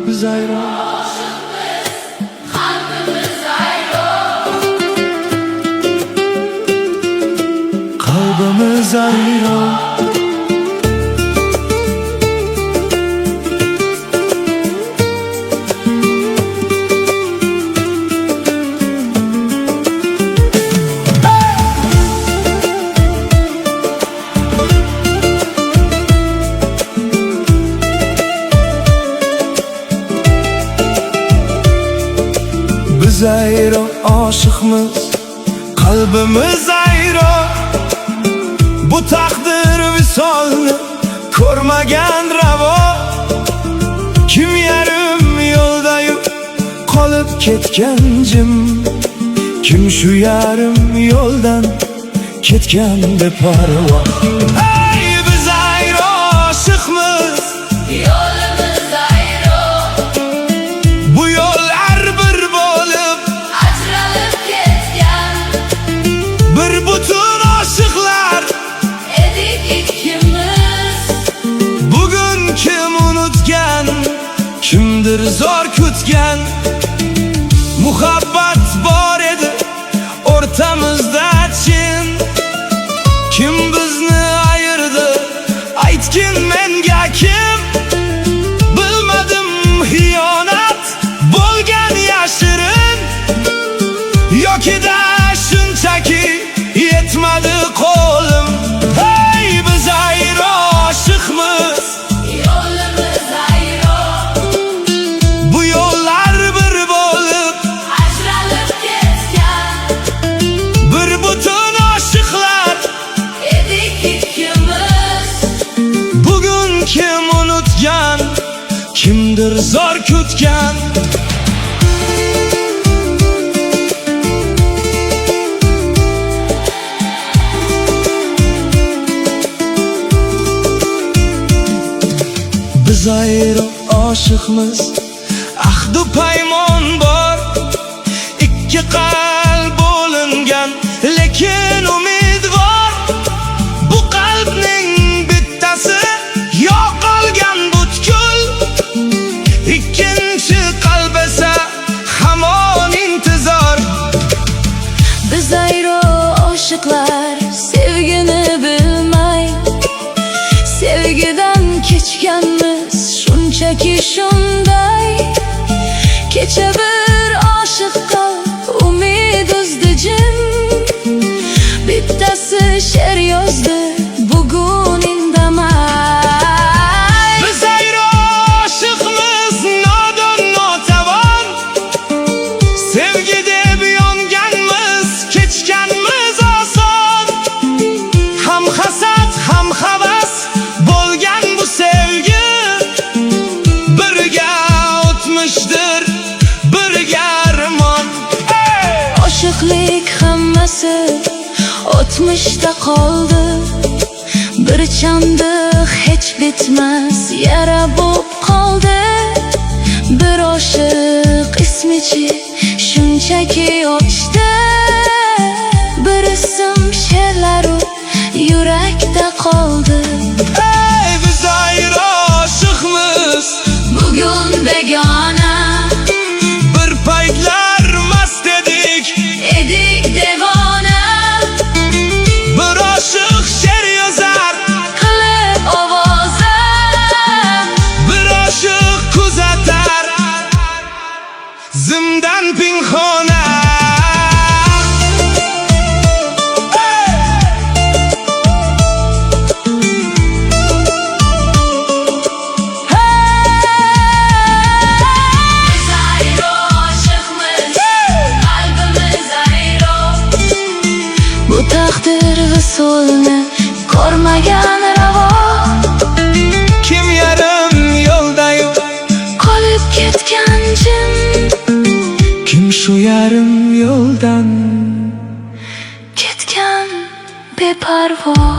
biz ayrı. Kalbimiz ayrı. Biz ayrı aşıkmız, kalbimiz ayrı. Bu takdir visolni ko'rmagan ravo. Kim yarim yo'ldayu qolib ketgan jim, kim shu yarim yo'ldan ketgan beparvo. Ey biz ayrı aşıkmız, Yolumuz ayrı. bu yo'llar bir bo'lib Ajralib ketgan bir butun aşıklar. edik ikkimiz. Bugun kim unutgan, kimdir zor kutgan. Muhabbat bor edi o'rtamizda chin. Kim bizni ayirdi, aytgin menga kim? Bilmadim xiyonat bo'lgan yashirin, yoki-da shunchaki yetmadi qo'lim. Hey biz ayrı aşıkmız, Yolumuz ayrı. bu yollar bir bo'lib Ajralib ketgan bir butun aşıklar. edik ikkimiz. Bugun kim unutgan, kimdir zor kutgan. Biz ayrı aşıkmız, ahdu paymon bor. İkki qalb bo'lingan, lekin umid bor. Bu qalbning bittasi yo'qolgan butkul. Ikkinchi qalb esa hamon intizor. Biz ayrı aşıklar, sevgini bilmay, sevgiden kechganmiz shunchaki shunday. Kecha bir oshiqqa umid uzdi jim, bittasi she'r yozdi bugun indamay. Biz ayrı aşıkmız, nodon notavon. Sevgi deb yonganmiz, kechganmiz oson. Ham hasad, ham havas bo'lgan bu sevgi. Birga o'tmishdir, birga armon. Oshiqlik hammasi o'tmishda qoldi. Bir chandiq hech bitmas yara bo'p qoldi. Bir oshiq ismichi shunchaki ochdi. Bir ism she'rlaru yurakda qoldi. Ey biz ayrı aşıkmız, Bugun begona bir paytlar mast edik. edik devona. Bir aşık she'r yozar, Qilib ovoza bir aşık kuzatar zimdan pinhona. Biz ayrı aşıkmız, kalbimiz ayrı. Bu takdir visolni ko'rmagan ravo. Kim yarim yo'ldayu Qolib ketgan jim, kim shu yarim yo'ldan ketgan beparvo.